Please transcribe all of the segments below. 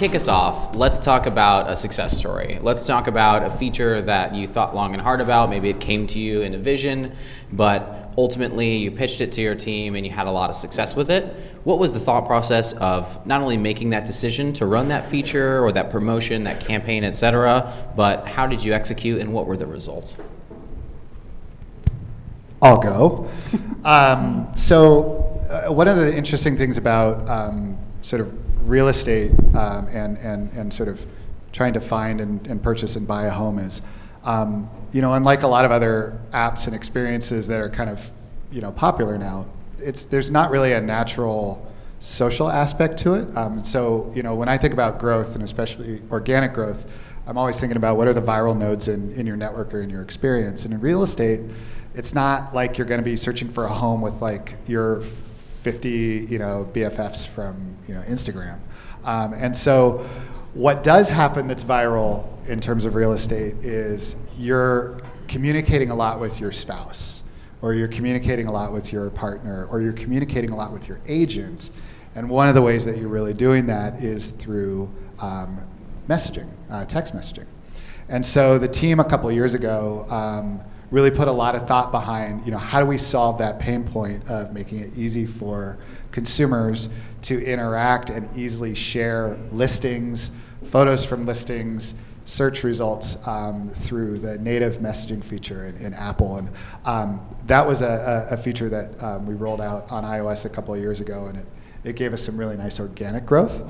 kick us off, let's talk about a success story. Let's talk about a feature that you thought long and hard about. Maybe it came to you in a vision, but ultimately you pitched it to your team and you had a lot of success with it. What was the thought process of not only making that decision to run that feature or that promotion, that campaign, et cetera, but how did you execute and what were the results? I'll go. One of the interesting things about sort of real estate and sort of trying to find and purchase and buy a home is, unlike a lot of other apps and experiences that are kind of, popular now, there's not really a natural social aspect to it. When I think about growth, and especially organic growth, I'm always thinking about what are the viral nodes in your network or in your experience. And in real estate, it's not like you're going to be searching for a home with like your 50, BFFs from, Instagram. And so what does happen that's viral in terms of real estate is you're communicating a lot with your spouse, or you're communicating a lot with your partner, or you're communicating a lot with your agent. And one of the ways that you're really doing that is through messaging, text messaging. And so the team a couple of years ago really put a lot of thought behind, how do we solve that pain point of making it easy for consumers to interact and easily share listings, photos from listings, search results through the native messaging feature in Apple. And that was a feature that we rolled out on iOS a couple of years ago, and it gave us some really nice organic growth,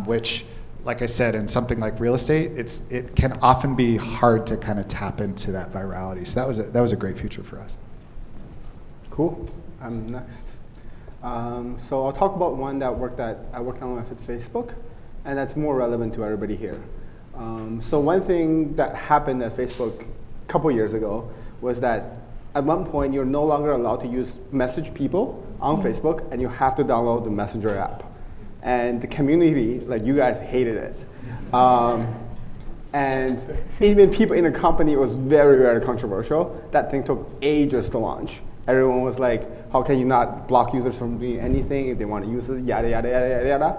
which, like I said, in something like real estate, it can often be hard to kind of tap into that virality. So that was a great feature for us. Cool. I'm next. So I'll talk about one that I worked on with Facebook, and that's more relevant to everybody here. So one thing that happened at Facebook a couple years ago was that at one point you're no longer allowed to message people on Facebook, and you have to download the Messenger app. And the community, like you guys, hated it. And even people in the company, it was very, very controversial. That thing took ages to launch. Everyone was like, how can you not block users from doing anything if they want to use it, yada, yada, yada, yada, yada.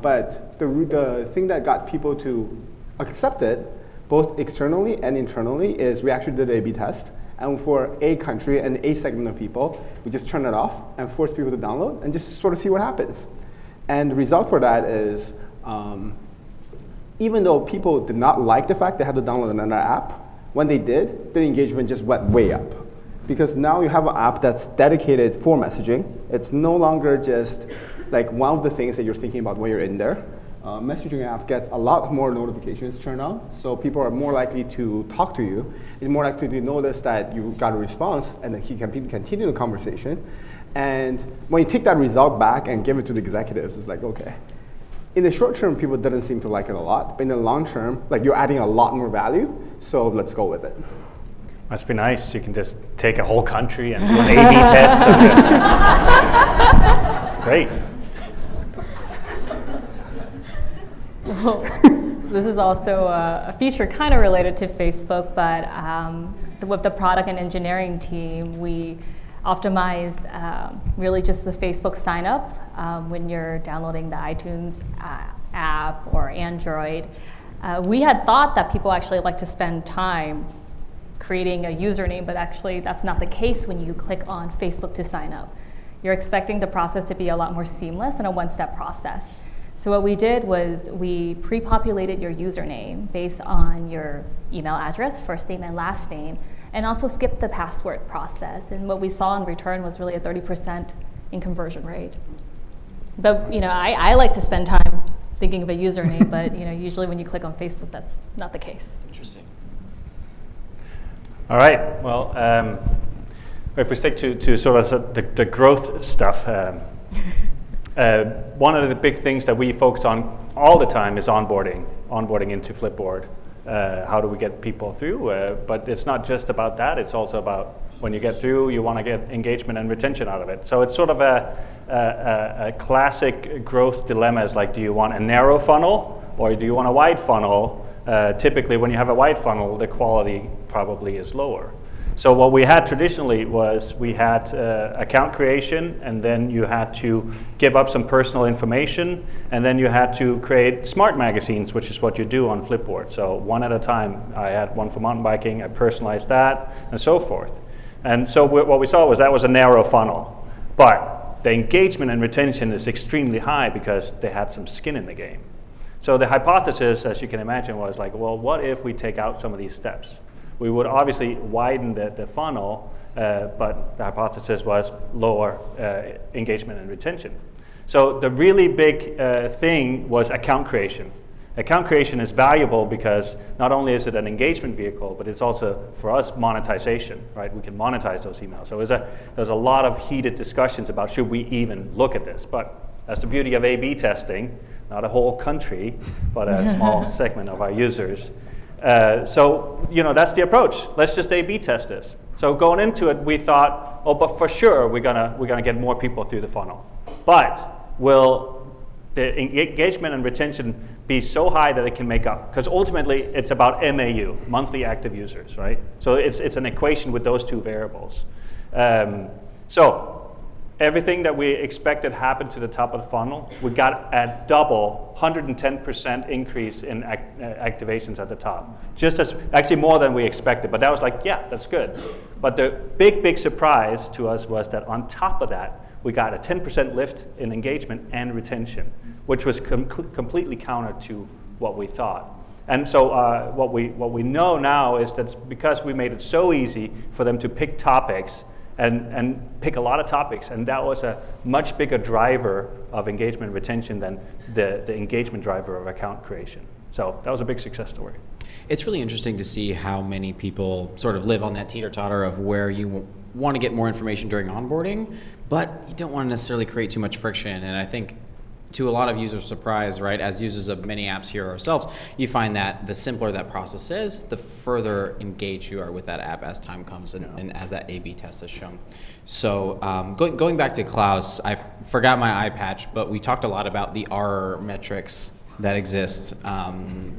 But the thing that got people to accept it, both externally and internally, is we actually did an A/B test. And for a country and a segment of people, we just turned it off and forced people to download and just sort of see what happens. And the result for that is, even though people did not like the fact they had to download another app, when they did, their engagement just went way up. Because now you have an app that's dedicated for messaging. It's no longer just like one of the things that you're thinking about when you're in there. Messaging app gets a lot more notifications turned on, so people are more likely to talk to you. It's more likely to notice that you got a response, and then he can continue the conversation. And when you take that result back and give it to the executives, it's like, okay. In the short term, people didn't seem to like it a lot, but in the long term, like you're adding a lot more value, so let's go with it. Must be nice. You can just take a whole country and do an A/B test. Great. Well, this is also a feature kind of related to Facebook, but with the product and engineering team, we optimized really just the Facebook sign up when you're downloading the iTunes app or Android. We had thought that people actually like to spend time creating a username, but actually that's not the case when you click on Facebook to sign up. You're expecting the process to be a lot more seamless and a one-step process. So what we did was we pre-populated your username based on your email address, first name and last name, and also skipped the password process. And what we saw in return was really a 30% in conversion rate. But I like to spend time thinking of a username, but usually when you click on Facebook, that's not the case. Interesting. All right. Well, if we stick to sort of the growth stuff, one of the big things that we focus on all the time is onboarding into Flipboard. How do we get people through? But it's not just about that. It's also about when you get through, you want to get engagement and retention out of it. So it's sort of a classic growth dilemma. Is like, do you want a narrow funnel or do you want a wide funnel? Typically, when you have a wide funnel, the quality probably is lower. So what we had traditionally was we had account creation, and then you had to give up some personal information, and then you had to create smart magazines, which is what you do on Flipboard. So one at a time. I had one for mountain biking, I personalized that, and so forth. And so what we saw was that was a narrow funnel. But the engagement and retention is extremely high because they had some skin in the game. So the hypothesis, as you can imagine, was like, well, what if we take out some of these steps? We would obviously widen the funnel, but the hypothesis was lower engagement and retention. So the really big thing was account creation. Account creation is valuable because not only is it an engagement vehicle, but it's also, for us, monetization, right? We can monetize those emails. So there's a lot of heated discussions about should we even look at this, but that's the beauty of A/B testing, not a whole country, but a small segment of our users. So, that's the approach. Let's just A/B test this. So going into it, we thought, but for sure we're gonna get more people through the funnel. But will the engagement and retention be so high that it can make up? Because ultimately, it's about MAU, monthly active users, right? So it's an equation with those two variables. So everything that we expected happened to the top of the funnel. We got a double, 110% increase in activations at the top. Actually more than we expected, but that was like, yeah, that's good. But the big surprise to us was that on top of that, we got a 10% lift in engagement and retention, which was completely counter to what we thought. And so what we know now is that because we made it so easy for them to pick topics, and pick a lot of topics, and that was a much bigger driver of engagement and retention than the engagement driver of account creation. So that was a big success story. It's really interesting to see how many people sort of live on that teeter-totter of where you want to get more information during onboarding, but you don't want to necessarily create too much friction. And I think to a lot of users' surprise, right, as users of many apps here ourselves, you find that the simpler that process is, the further engaged you are with that app as time comes and as that A/B test has shown. So going back to Klaus, I forgot my eye patch, but we talked a lot about the R metrics that exist.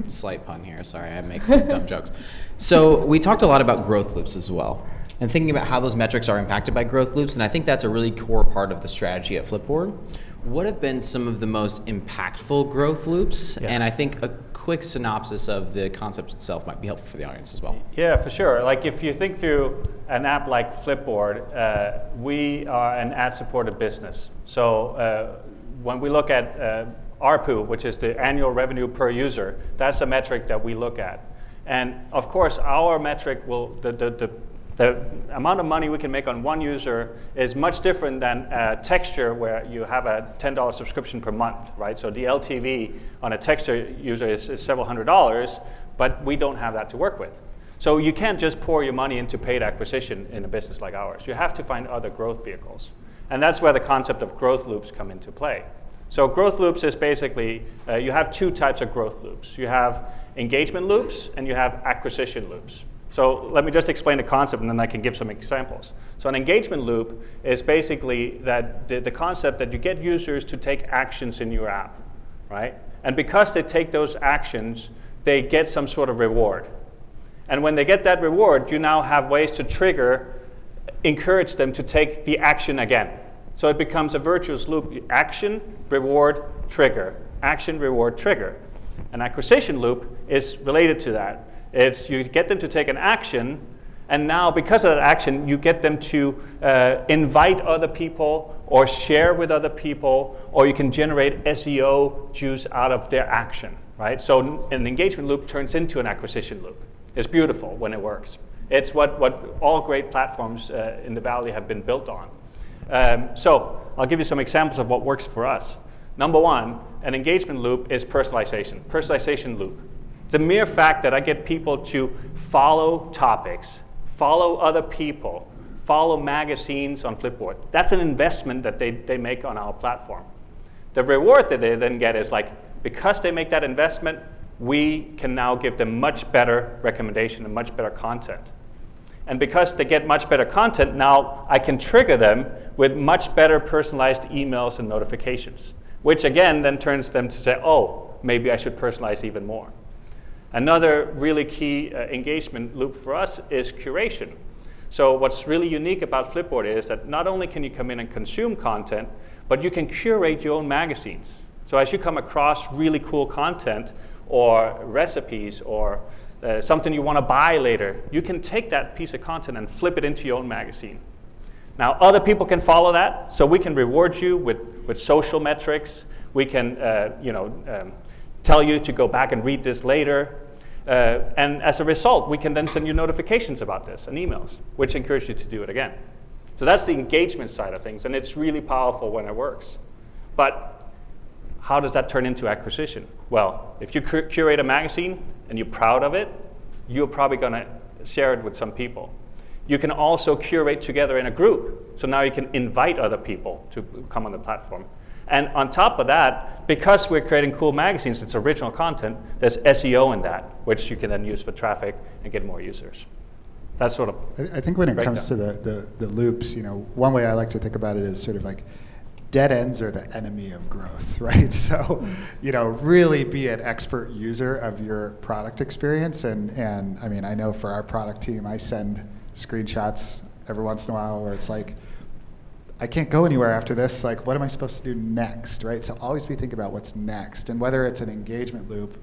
Slight pun here, sorry, I make some dumb jokes. So we talked a lot about growth loops as well, and thinking about how those metrics are impacted by growth loops, and I think that's a really core part of the strategy at Flipboard. What have been some of the most impactful growth loops? Yeah. And I think a quick synopsis of the concept itself might be helpful for the audience as well. Yeah, for sure. Like if you think through an app like Flipboard, we are an ad-supported business. So when we look at ARPU, which is the annual revenue per user, that's a metric that we look at. And of course, our metric will, the amount of money we can make on one user is much different than a texture where you have a $10 subscription per month, right? So the LTV on a texture user is several $100s, but we don't have that to work with. So you can't just pour your money into paid acquisition in a business like ours. You have to find other growth vehicles. And that's where the concept of growth loops come into play. So growth loops is basically, you have two types of growth loops. You have engagement loops and you have acquisition loops. So let me just explain the concept and then I can give some examples. So an engagement loop is basically that the concept that you get users to take actions in your app, right? And because they take those actions, they get some sort of reward. And when they get that reward, you now have ways to encourage them to take the action again. So it becomes a virtuous loop: action, reward, trigger, action, reward, trigger. An acquisition loop is related to that. It's you get them to take an action, and now because of that action, you get them to invite other people or share with other people, or you can generate SEO juice out of their action, right? So an engagement loop turns into an acquisition loop. It's beautiful when it works. It's what all great platforms in the Valley have been built on. So I'll give you some examples of what works for us. Number one, an engagement loop is personalization loop. The mere fact that I get people to follow topics, follow other people, follow magazines on Flipboard, that's an investment that they make on our platform. The reward that they then get is like, because they make that investment, we can now give them much better recommendation and much better content. And because they get much better content, now I can trigger them with much better personalized emails and notifications, which again then turns them to say, oh, maybe I should personalize even more. Another really key engagement loop for us is curation. So what's really unique about Flipboard is that not only can you come in and consume content, but you can curate your own magazines. So as you come across really cool content or recipes or something you want to buy later, you can take that piece of content and flip it into your own magazine. Now, other people can follow that, so we can reward you with social metrics. We can tell you to go back and read this later. And as a result, we can then send you notifications about this and emails, which encourage you to do it again. So that's the engagement side of things, and it's really powerful when it works. But how does that turn into acquisition? Well, if you curate a magazine and you're proud of it, you're probably going to share it with some people. You can also curate together in a group. So now you can invite other people to come on the platform. And on top of that, because we're creating cool magazines, it's original content, there's SEO in that, which you can then use for traffic and get more users. That's sort of I think when it comes to the loops, one way I like to think about it is sort of like dead ends are the enemy of growth, right? So, really be an expert user of your product experience. And I mean, I know for our product team, I send screenshots every once in a while where it's like, I can't go anywhere after this. Like, what am I supposed to do next, right? So always be thinking about what's next. And whether it's an engagement loop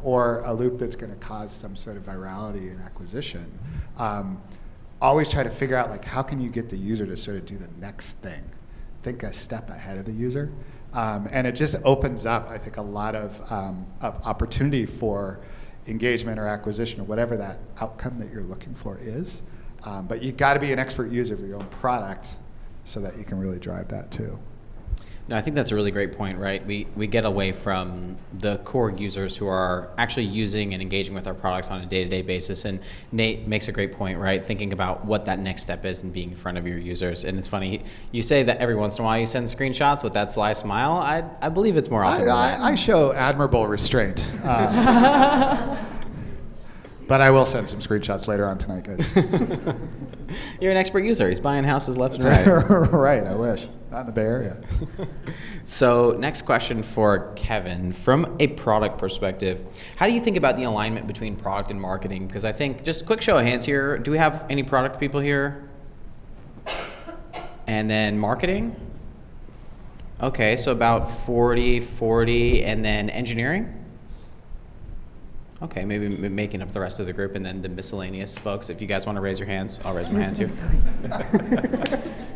or a loop that's going to cause some sort of virality and acquisition, always try to figure out, like, how can you get the user to sort of do the next thing? Think a step ahead of the user. And it just opens up, I think, a lot of opportunity for engagement or acquisition or whatever that outcome that you're looking for is. But you've got to be an expert user of your own product so that you can really drive that too. No, I think that's a really great point, right? We get away from the core users who are actually using and engaging with our products on a day-to-day basis. And Nate makes a great point, right? Thinking about what that next step is and being in front of your users. And it's funny, you say that every once in a while you send screenshots with that sly smile. I believe it's more often than that. I show admirable restraint. But I will send some screenshots later on tonight, guys. You're an expert user. He's buying houses left and right. Right, I wish. Not in the Bay Area. So next question for Kevin. From a product perspective, how do you think about the alignment between product and marketing? Because I think, just a quick show of hands here, do we have any product people here? And then marketing? Okay, so about 40, and then engineering? Okay, maybe making up the rest of the group, and then the miscellaneous folks. If you guys want to raise your hands, I'll raise my hand too.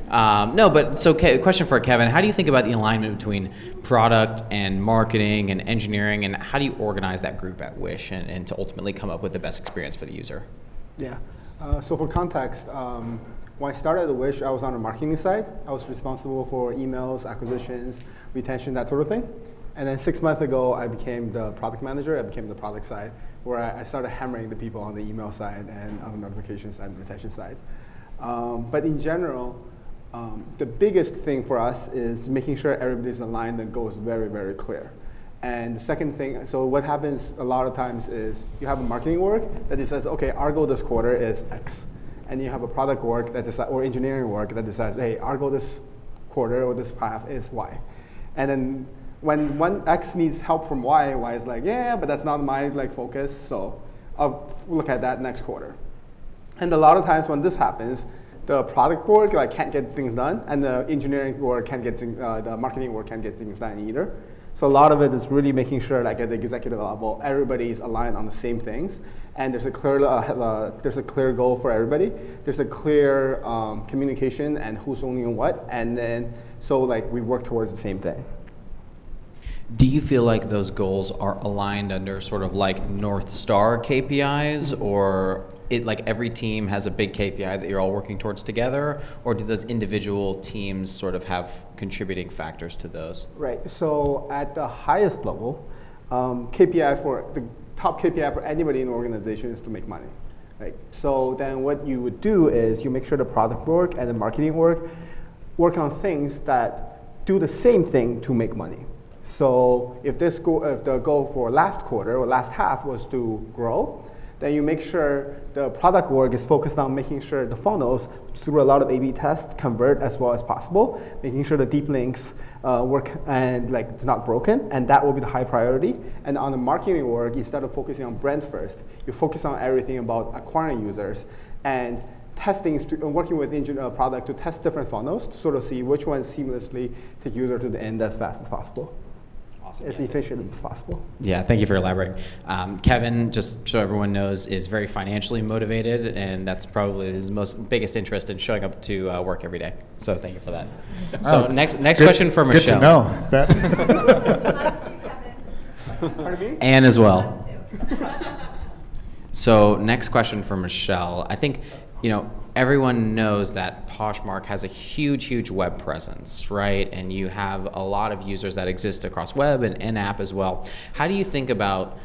No, but so question for Kevin. How do you think about the alignment between product and marketing and engineering, and how do you organize that group at Wish and to ultimately come up with the best experience for the user? Yeah, so for context, when I started at Wish, I was on the marketing side. I was responsible for emails, acquisitions, retention, that sort of thing. And then 6 months ago, I became the product manager. I became the product side, where I started hammering the people on the email side and on the notification side and retention side. But in general, the biggest thing for us is making sure everybody's aligned and goes very, very clear. And the second thing, so what happens a lot of times is you have a marketing org that says, okay, our goal this quarter is X. And you have a product org that decides, or engineering org that decides, hey, our goal this quarter or this half is Y. And then when one X needs help from Y, Y is like, yeah, but that's not my focus, so I'll look at that next quarter. And a lot of times when this happens, the product org can't get things done, and the engineering org can't get the marketing org can't get things done either. So a lot of it is really making sure, at the executive level, everybody's aligned on the same things, and there's a clear goal for everybody. There's a clear communication and who's owning what, and then so we work towards the same thing. Do you feel like those goals are aligned under sort of North Star KPIs, or every team has a big KPI that you're all working towards together, or do those individual teams sort of have contributing factors to those? Right, so at the highest level, the top KPI for anybody in the organization is to make money. Right? So then what you would do is you make sure the product org and the marketing org work on things that do the same thing to make money. So if the goal for last quarter or last half was to grow, then you make sure the product org is focused on making sure the funnels, through a lot of A/B tests, convert as well as possible, making sure the deep links work and it's not broken, and that will be the high priority. And on the marketing org, instead of focusing on brand first, you focus on everything about acquiring users and working with product to test different funnels to sort of see which ones seamlessly take user to the end as fast as possible. Awesome. As efficient as possible. Yeah, thank you for elaborating. Kevin, just so everyone knows, is very financially motivated, and that's probably his biggest interest in showing up to work every day. So thank you for that. So next question for Michelle. Good to know. That. Pardon me? Anne as well. So next question for Michelle. I think, everyone knows that Poshmark has a huge web presence, right? And you have a lot of users that exist across web and in-app as well. How do you think about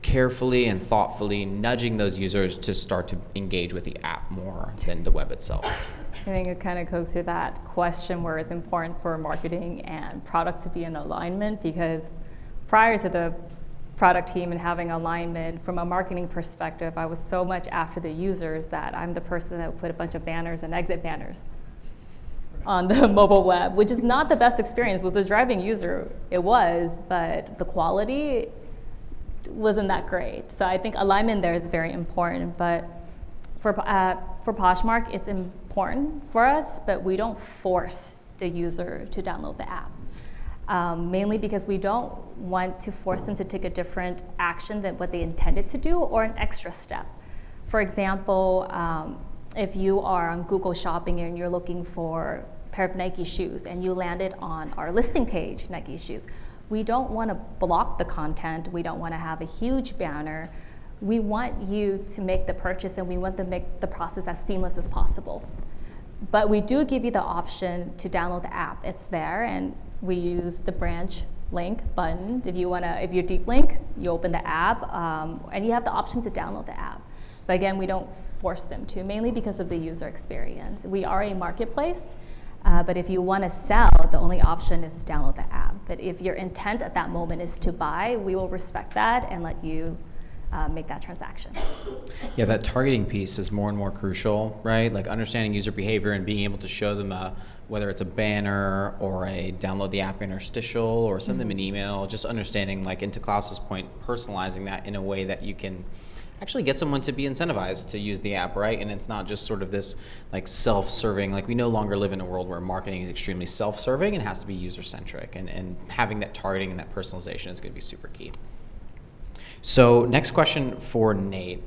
carefully and thoughtfully nudging those users to start to engage with the app more than the web itself? I think it kind of goes to that question where it's important for marketing and product to be in alignment, because prior to the product team and having alignment from a marketing perspective, I was so much after the users that I'm the person that would put a bunch of banners and exit banners on the mobile web, which is not the best experience. Was a driving user, it was, but the quality wasn't that great. So I think alignment there is very important. But for Poshmark, it's important for us, but we don't force the user to download the app. Mainly because we don't want to force them to take a different action than what they intended to do or an extra step. For example, if you are on Google Shopping and you're looking for a pair of Nike shoes and you landed on our listing page, Nike shoes, we don't want to block the content. We don't want to have a huge banner. We want you to make the purchase, and we want to make the process as seamless as possible. But we do give you the option to download the app. It's there, and we use the branch link button. If you deep link, you open the app, and you have the option to download the app. But again, we don't force them to, mainly because of the user experience. We are a marketplace, but if you want to sell, the only option is to download the app. But if your intent at that moment is to buy, we will respect that and let you make that transaction. Yeah, that targeting piece is more and more crucial, right? Like understanding user behavior and being able to show them whether it's a banner or a download the app interstitial or send them an email, just understanding, like into Klaus's point, personalizing that in a way that you can actually get someone to be incentivized to use the app, right? And it's not just sort of this like self-serving, like we no longer live in a world where marketing is extremely self-serving and has to be user-centric, and having that targeting and that personalization is going to be super key. So next question for Nate.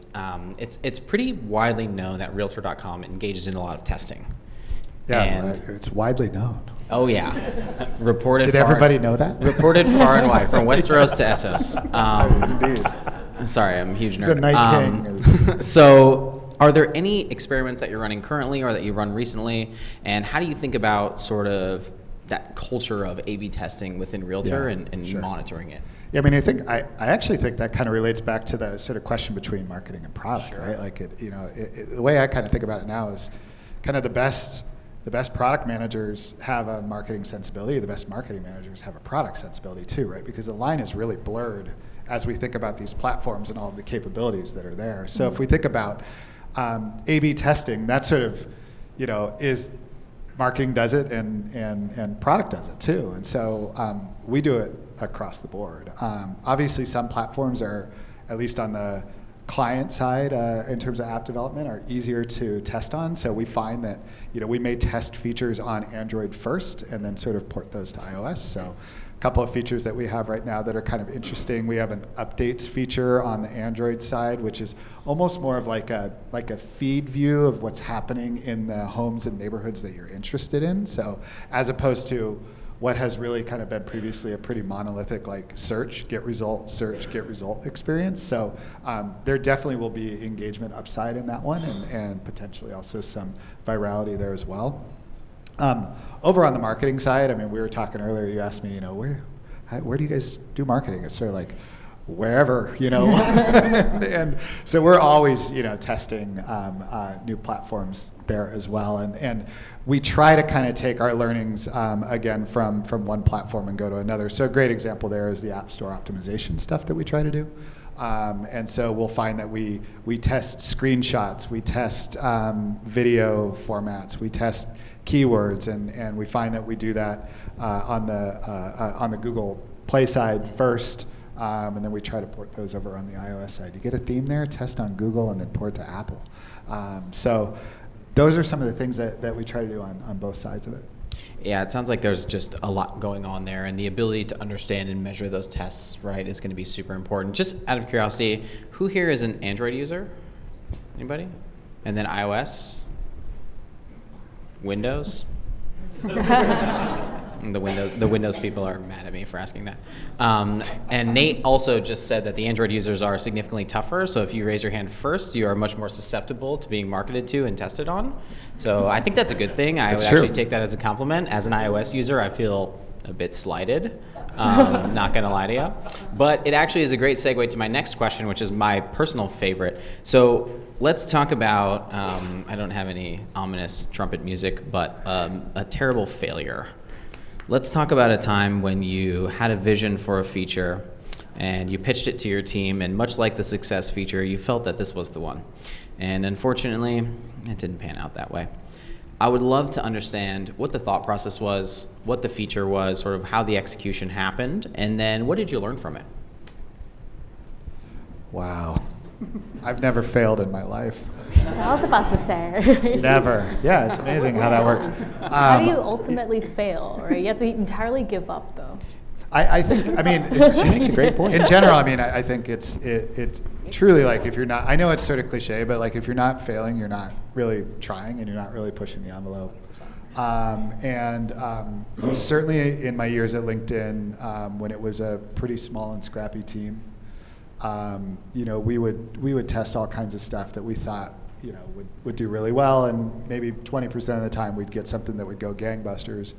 It's pretty widely known that Realtor.com engages in a lot of testing. Yeah, And- it's widely known. Oh yeah, reported. Did everybody know that? Reported far and wide, from Westeros to Essos. Indeed. Sorry, I'm a huge nerd. The Night King is. So, are there any experiments that you're running currently or that you run recently, and how do you think about sort of that culture of A/B testing within Realtor and sure. monitoring it? Yeah, I mean, I actually think that kind of relates back to the sort of question between marketing and product, Sure. right? Like the way I kind of think about it now is kind of the best product managers have a marketing sensibility. The best marketing managers have a product sensibility too, right? Because the line is really blurred as we think about these platforms and all of the capabilities that are there. So if we think about A/B testing, that sort of, is marketing does it and product does it too. And so we do it across the board. Obviously, some platforms are, at least on the client side, in terms of app development, are easier to test on. So we find that we may test features on Android first and then sort of port those to iOS. So a couple of features that we have right now that are kind of interesting. We have an updates feature on the Android side, which is almost more of like a feed view of what's happening in the homes and neighborhoods that you're interested in. So as opposed to what has really kind of been previously a pretty monolithic like search, get result, experience. So there definitely will be engagement upside in that one, and potentially also some virality there as well. Over on the marketing side, I mean, we were talking earlier, you asked me, where do you guys do marketing? It's sort of like wherever, and so we're always, testing new platforms there as well. And we try to kind of take our learnings, again, from one platform and go to another. So a great example there is the App Store optimization stuff that we try to do. And so we'll find that we test screenshots, we test video formats, we test keywords, and we find that we do that on the Google Play side first, And then we try to port those over on the iOS side. You get a theme there, test on Google, and then port to Apple. So those are some of the things that we try to do on both sides of it. Yeah, it sounds like there's just a lot going on there, and the ability to understand and measure those tests, right, is going to be super important. Just out of curiosity, who here is an Android user? Anybody? And then iOS? Windows? The Windows people are mad at me for asking that. And Nate also just said that the Android users are significantly tougher, so if you raise your hand first, you are much more susceptible to being marketed to and tested on. So I think that's a good thing. I would actually take that as a compliment. As an iOS user, I feel a bit slighted, not gonna lie to you. But it actually is a great segue to my next question, which is my personal favorite. So let's talk about, I don't have any ominous trumpet music, but a terrible failure. Let's talk about a time when you had a vision for a feature and you pitched it to your team, and much like the success feature, you felt that this was the one. And unfortunately, it didn't pan out that way. I would love to understand what the thought process was, what the feature was, sort of how the execution happened, and then what did you learn from it? Wow. I've never failed in my life. I was about to say. Never. Yeah, it's amazing how that works. How do you ultimately fail, right? You have to entirely give up, though. I think, I mean, She makes a great point. in general, I mean, I think it's truly like if you're not, I know it's sort of cliche, but like if you're not failing, you're not really trying and you're not really pushing the envelope. Certainly in my years at LinkedIn, when it was a pretty small and scrappy team, we would test all kinds of stuff that we thought, would do really well, and maybe 20% of the time we'd get something that would go gangbusters.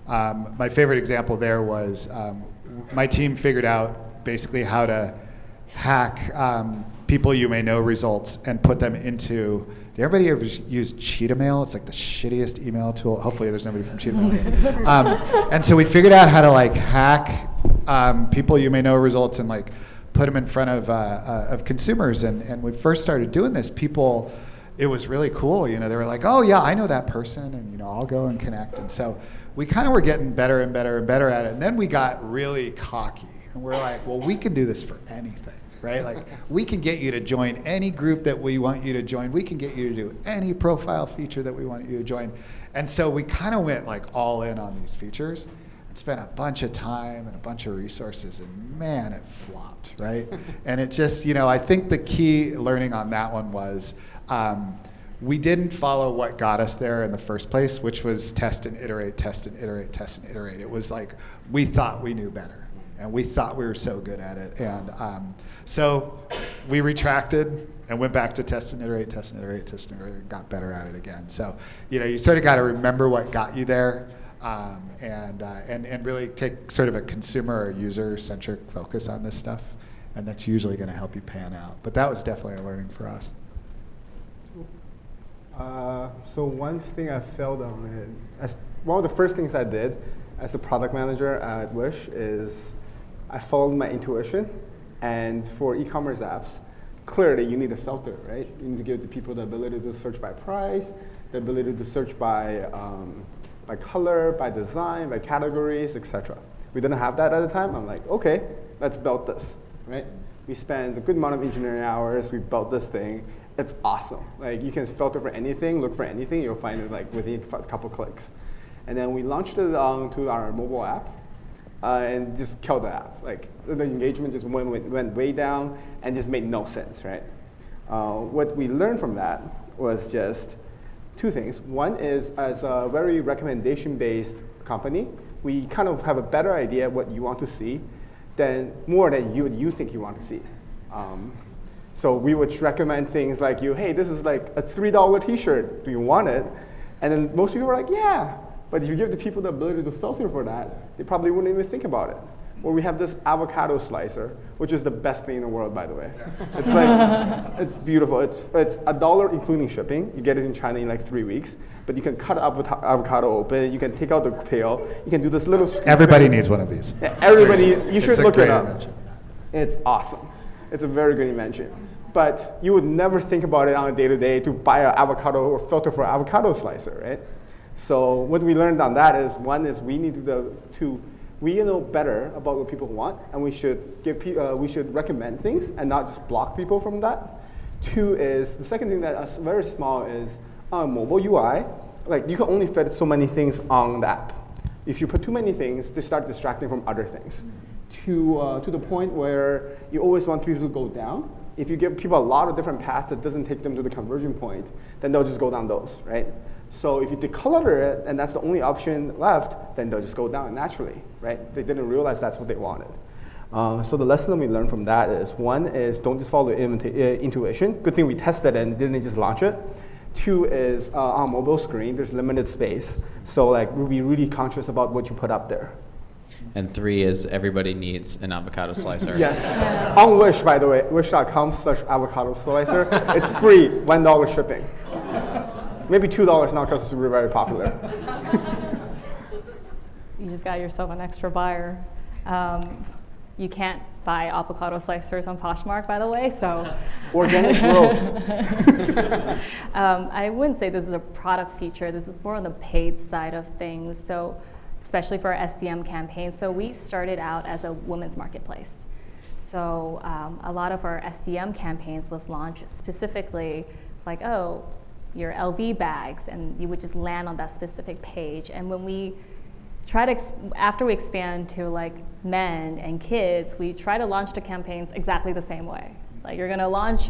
My favorite example there was my team figured out basically how to hack people you may know results and put them into. Did everybody ever use Cheetah Mail? It's like the shittiest email tool. Hopefully there's nobody from Cheetah Mail here. And so we figured out how to like hack people you may know results and like put them in front of consumers. And when we first started doing this, people, it was really cool. They were like, oh yeah, I know that person, and I'll go and connect. And so we kind of were getting better and better and better at it. And then we got really cocky, and we're like, well, we can do this for anything, right? Like we can get you to join any group that we want you to join. We can get you to do any profile feature that we want you to join. And so we kind of went like all in on these features. Spent a bunch of time and a bunch of resources, and man, it flopped, right? And it just, I think the key learning on that one was we didn't follow what got us there in the first place, which was test and iterate, test and iterate, test and iterate. It was like we thought we knew better, and we thought we were so good at it. And so we retracted and went back to test and iterate, test and iterate, test and iterate, and got better at it again. So, you sort of got to remember what got you there. And really take sort of a consumer or user-centric focus on this stuff, and that's usually going to help you pan out. But that was definitely a learning for us. So one thing I failed on, one of the first things I did as a product manager at Wish is I followed my intuition, and for e-commerce apps, clearly you need a filter, right? You need to give the people the ability to search by price, the ability to search by color, by design, by categories, etc. We didn't have that at the time. I'm like, okay, let's build this, right? We spent a good amount of engineering hours. We built this thing. It's awesome. Like you can filter for anything, look for anything. You'll find it like within a couple clicks. And then we launched it to our mobile app and just killed the app. Like the engagement just went way down and just made no sense, right? What we learned from that was just two things. One is, as a very recommendation-based company, we kind of have a better idea what you want to see more than you think you want to see. So we would recommend things like hey, this is like a $3 t-shirt. Do you want it? And then most people are like, yeah. But if you give the people the ability to filter for that, they probably wouldn't even think about it. Or we have this avocado slicer, which is the best thing in the world, by the way. It's like, it's beautiful. It's $1 including shipping. You get it in China in like 3 weeks. But you can cut avocado open. You can take out the peel. You can do this little. Everybody needs one of these. Yeah, everybody, you should look it up. Invention. It's awesome. It's a very good invention. But you would never think about it on a day-to-day to buy an avocado or filter for an avocado slicer, right? So what we learned on that is, one is we needed to We know better about what people want, and we should we should recommend things and not just block people from that. Two is, the second thing that is very small is mobile UI. Like, you can only fit so many things on the app. If you put too many things, they start distracting from other things. To the point where you always want people to go down. If you give people a lot of different paths that doesn't take them to the conversion point, then they'll just go down those, right? So if you declutter it, and that's the only option left, then they'll just go down naturally, right? They didn't realize that's what they wanted. So the lesson we learned from that is, one is don't just follow intuition. Good thing we tested it and didn't just launch it. Two is on mobile screen, there's limited space. So like, be really conscious about what you put up there. And three is everybody needs an avocado slicer. Yes. On Wish, by the way, wish.com/avocado slicer. It's free, $1 shipping. Maybe $2 now because it's really very popular. You just got yourself an extra buyer. You can't buy avocado slicers on Poshmark, by the way, so. Organic growth. I wouldn't say this is a product feature. This is more on the paid side of things. So, especially for our SEM campaigns. So we started out as a women's marketplace. So a lot of our SEM campaigns was launched specifically like, oh, your LV bags, and you would just land on that specific page. And when we try to, after we expand to like men and kids, we try to launch the campaigns exactly the same way. Like, you're gonna launch,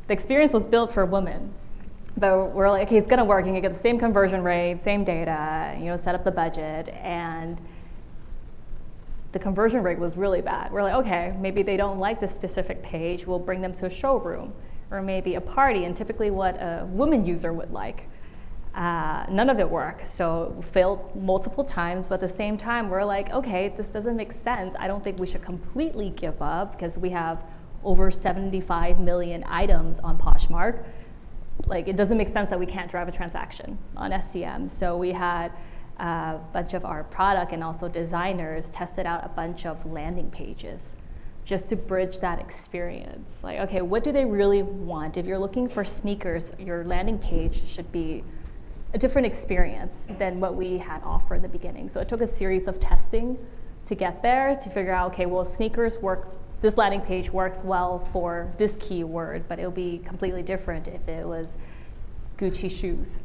the experience was built for women. But we're like, okay, it's gonna work. You can get the same conversion rate, same data, set up the budget, and the conversion rate was really bad. We're like, okay, maybe they don't like this specific page. We'll bring them to a showroom, or maybe a party, and typically what a woman user would like. None of it worked, so failed multiple times. But at the same time, we're like, okay, this doesn't make sense. I don't think we should completely give up, because we have over 75 million items on Poshmark. Like, it doesn't make sense that we can't drive a transaction on SEM. So we had a bunch of our product and also designers tested out a bunch of landing pages just to bridge that experience. Like, okay, what do they really want? If you're looking for sneakers, your landing page should be a different experience than what we had offered in the beginning. So it took a series of testing to get there, to figure out, okay, well, sneakers work. This landing page works well for this keyword, but it'll be completely different if it was Gucci shoes.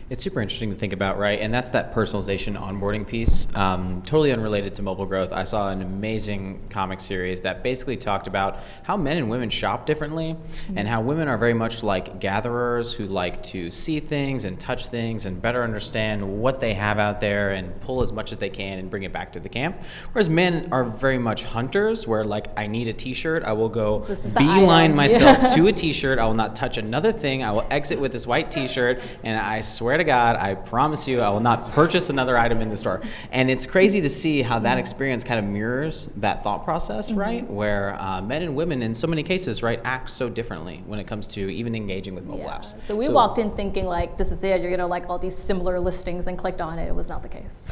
It's super interesting to think about, right? And that's that personalization onboarding piece. Totally unrelated to mobile growth. I saw an amazing comic series that basically talked about how men and women shop differently, and how women are very much like gatherers who like to see things and touch things and better understand what they have out there and pull as much as they can and bring it back to the camp. Whereas men are very much hunters, where like, I need a t-shirt, I will go beeline myself to a t-shirt, I will not touch another thing, I will exit with this white t-shirt, and I swear to God, I promise you, I will not purchase another item in the store. And it's crazy to see how that experience kind of mirrors that thought process, right? Where men and women, in so many cases, right, act so differently when it comes to even engaging with mobile apps. So we walked in thinking like, this is it, you're gonna like all these similar listings, and clicked on it. It was not the case.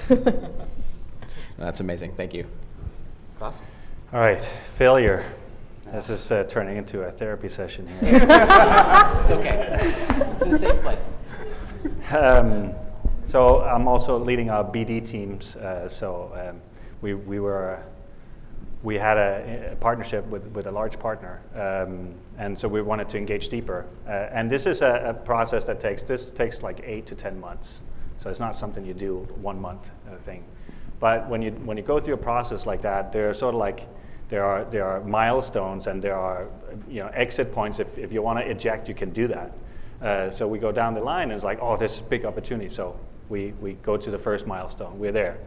That's amazing. Thank you. Awesome. All right, failure. This is turning into a therapy session here. It's okay. This is a safe place. So I'm also leading our BD teams. We had a partnership with a large partner, and so we wanted to engage deeper. And this is a process that takes like 8 to 10 months. So it's not something you do 1 month thing. But when you go through a process like that, there are sort of like there are milestones, and there are exit points. If you want to eject, you can do that. So we go down the line, and it's like, oh, this is a big opportunity. So we go to the first milestone. We're there.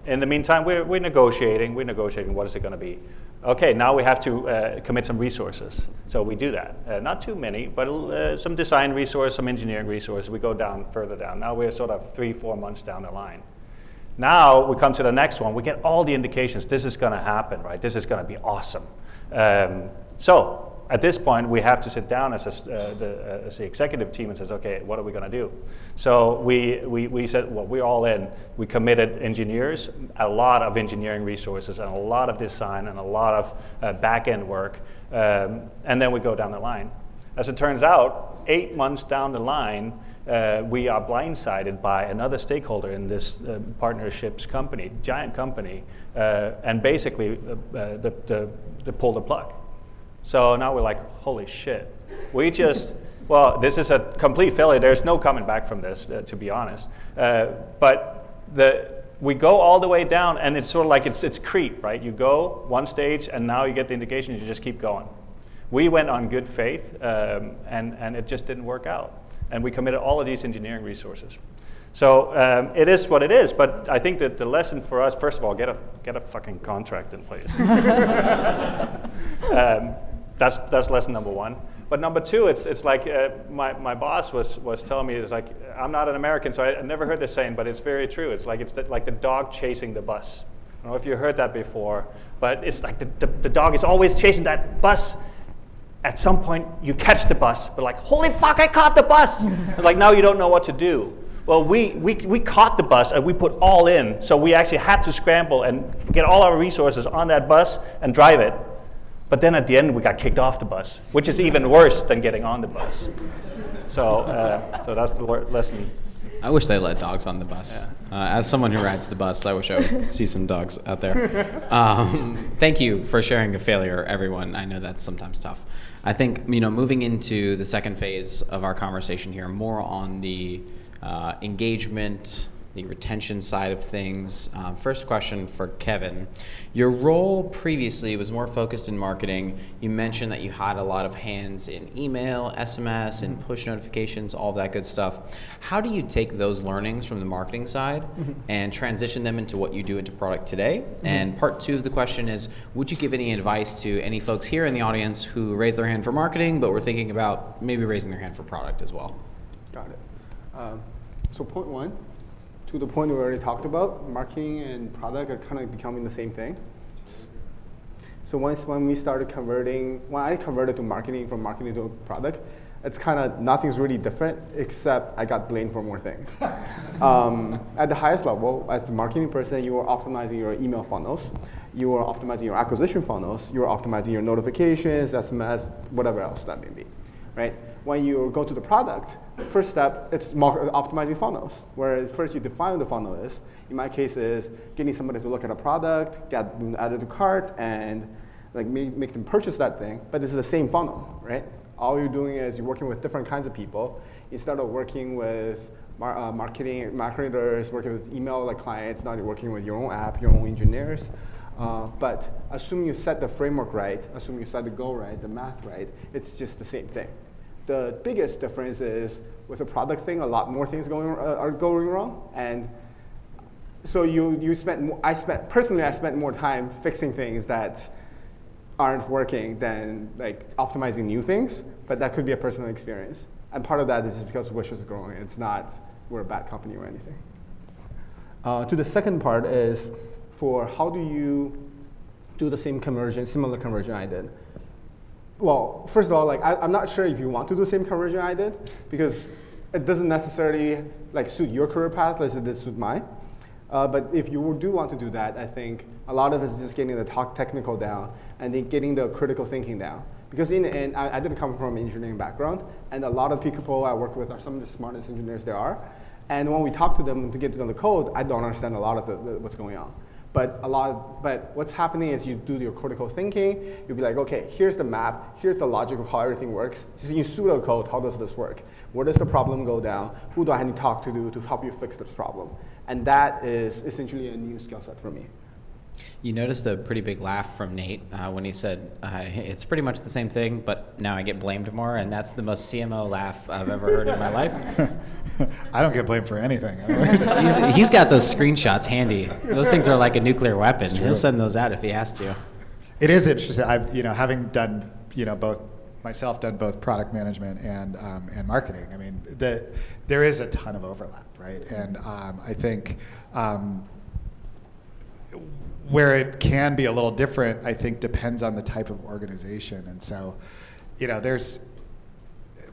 In the meantime, we're negotiating. We're negotiating. What is it going to be? Okay, now we have to commit some resources. So we do that. Not too many, but some design resource, some engineering resources. We go further down. Now we're sort of 3-4 months down the line. Now we come to the next one. We get all the indications. This is going to happen, right? This is going to be awesome. So at this point, we have to sit down as the executive team and says, okay, what are we going to do? So we said, well, we're all in. We committed engineers, a lot of engineering resources, and a lot of design, and a lot of back-end work. And then we go down the line. As it turns out, 8 months down the line, we are blindsided by another stakeholder in this partnerships company, giant company, and basically they pull the plug. So now we're like, holy shit. We just, well, this is a complete failure. There's no coming back from this, to be honest. But we go all the way down, and it's sort of like it's creep, right? You go one stage, and now you get the indication, you just keep going. We went on good faith, and it just didn't work out. And we committed all of these engineering resources. So it is what it is, but I think that the lesson for us, first of all, get a fucking contract in place. That's lesson number one. But number two, it's like my boss was telling me, it's like, I'm not an American, so I never heard this saying, but it's very true. It's like like the dog chasing the bus. I don't know if you heard that before, but it's like the dog is always chasing that bus. At some point, you catch the bus, but like, holy fuck, I caught the bus. Like, now you don't know what to do. Well, we caught the bus and we put all in, so we actually had to scramble and get all our resources on that bus and drive it. But then at the end, we got kicked off the bus, which is even worse than getting on the bus. So that's the lesson. I wish they let dogs on the bus. Yeah. As someone who rides the bus, I wish I would see some dogs out there. Thank you for sharing a failure, everyone. I know that's sometimes tough. I think, moving into the second phase of our conversation here, more on the engagement, the retention side of things. First question for Kevin. Your role previously was more focused in marketing. You mentioned that you had a lot of hands in email, SMS, and push notifications, all that good stuff. How do you take those learnings from the marketing side and transition them into what you do into product today? And part two of the question is, would you give any advice to any folks here in the audience who raised their hand for marketing, but were thinking about maybe raising their hand for product as well? Got it. So point one, to the point we already talked about, marketing and product are kind of becoming the same thing. So when I converted to marketing, from marketing to product, it's kind of nothing's really different, except I got blamed for more things. At the highest level, as the marketing person, you are optimizing your email funnels, you are optimizing your acquisition funnels, you are optimizing your notifications, SMS, whatever else that may be, right? When you go to the product, first step, it's optimizing funnels, where first you define what the funnel is. In my case, is getting somebody to look at a product, get them added to cart, and like make them purchase that thing. But this is the same funnel, right? All you're doing is you're working with different kinds of people. Instead of working with marketers, working with email like clients, now you're working with your own app, your own engineers. But assume you set the framework right, assume you set the goal right, the math right, it's just the same thing. The biggest difference is with a product thing, a lot more things are going wrong, and so I spent more time fixing things that aren't working than like optimizing new things. But that could be a personal experience, and part of that is just because Wish is growing. It's not we're a bad company or anything. To the second part is for how do you do the similar conversion I did. Well, first of all, like I'm not sure if you want to do the same conversion I did, because it doesn't necessarily like suit your career path as it did suit mine. But if you do want to do that, I think a lot of it is just getting the technical down and then getting the critical thinking down. Because in the end, I didn't come from an engineering background, and a lot of people I work with are some of the smartest engineers there are. And when we talk to them to get to know the code, I don't understand a lot of what's going on. But what's happening is you do your critical thinking. You'll be like, okay, here's the map. Here's the logic of how everything works. So you pseudocode, how does this work? Where does the problem go down? Who do I need to talk to help you fix this problem? And that is essentially a new skill set for me. You noticed a pretty big laugh from Nate when he said, it's pretty much the same thing, but now I get blamed more, and that's the most CMO laugh I've ever heard in my life. I don't get blamed for anything. He's got those screenshots handy. Those things are like a nuclear weapon. He'll send those out if he has to. It is interesting. I've, having done, done both product management and marketing. I mean, there is a ton of overlap, right? And I think where it can be a little different, I think, depends on the type of organization. And so, there's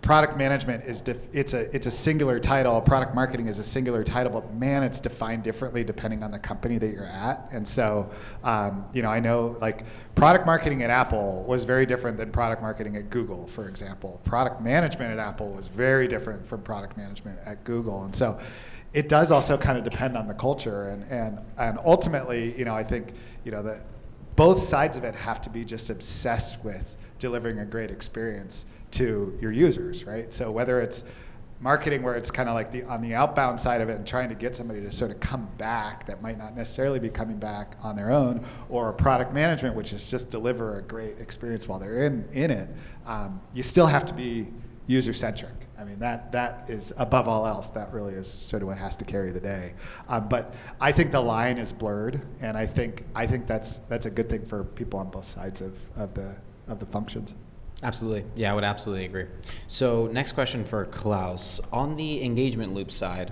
product management is it's a singular title. Product marketing is a singular title, but man, it's defined differently depending on the company that you're at. And so, I know like product marketing at Apple was very different than product marketing at Google, for example. Product management at Apple was very different from product management at Google. And so it does also kind of depend on the culture. And ultimately, I think, that both sides of it have to be just obsessed with delivering a great experience to your users, right? So whether it's marketing where it's kind of like on the outbound side of it and trying to get somebody to sort of come back that might not necessarily be coming back on their own, or product management, which is just deliver a great experience while they're in it, you still have to be user-centric. I mean, that is above all else, that really is sort of what has to carry the day. But I think the line is blurred, and I think that's a good thing for people on both sides of the functions. Absolutely. Yeah, I would absolutely agree. So next question for Klaus. On the engagement loop side,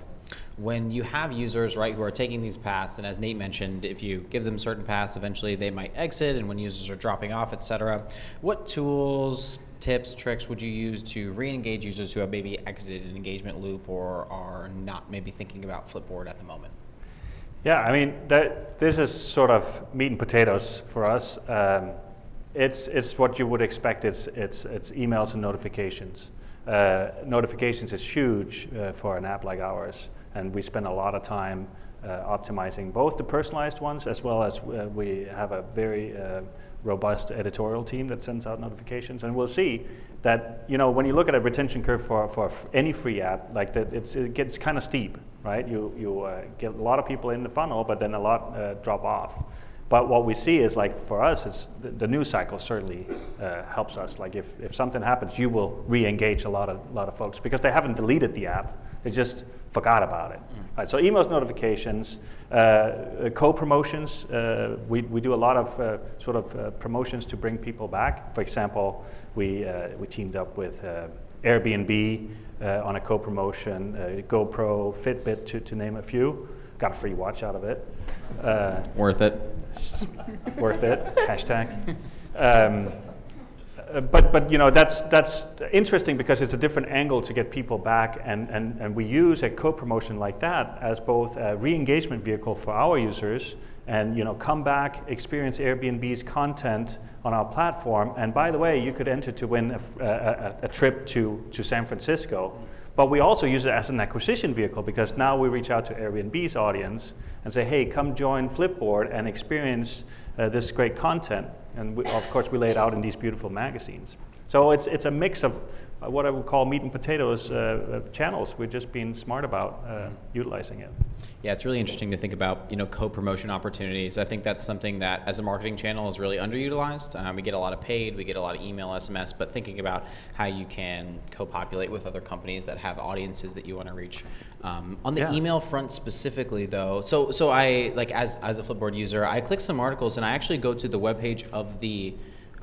when you have users, right, who are taking these paths, and as Nate mentioned, if you give them certain paths, eventually they might exit, and when users are dropping off, et cetera, what tools, tips, tricks would you use to re-engage users who have maybe exited an engagement loop or are not maybe thinking about Flipboard at the moment? Yeah, I mean, this is sort of meat and potatoes for us. It's what you would expect. It's emails and notifications. Notifications is huge for an app like ours, and we spend a lot of time optimizing both the personalized ones as well as we have a very robust editorial team that sends out notifications. And we'll see that when you look at a retention curve for any free app, like that, it gets kind of steep, right? You get a lot of people in the funnel, but then a lot drop off. But what we see is, like, for us, it's the news cycle certainly helps us. Like if something happens, you will re-engage a lot of folks because they haven't deleted the app; they just forgot about it. Right, so emails, notifications, co-promotions. We do a lot of promotions to bring people back. For example, we teamed up with Airbnb on a co-promotion, GoPro, Fitbit, to name a few. Got a free watch out of it. Worth it. Worth it. Hashtag. But that's interesting because it's a different angle to get people back, and we use a co-promotion like that as both a re-engagement vehicle for our users, and come back, experience Airbnb's content on our platform, and by the way, you could enter to win a trip to San Francisco. But we also use it as an acquisition vehicle because now we reach out to Airbnb's audience and say, hey, come join Flipboard and experience this great content. And of course, we lay it out in these beautiful magazines. So it's a mix of what I would call meat and potatoes channels. We're just being smart about utilizing it. Yeah, it's really interesting to think about co-promotion opportunities. I think that's something that as a marketing channel is really underutilized. We get a lot of paid, we get a lot of email, SMS, but thinking about how you can co-populate with other companies that have audiences that you want to reach. On the email front specifically, though, so I like as a Flipboard user, I click some articles and I actually go to the webpage of the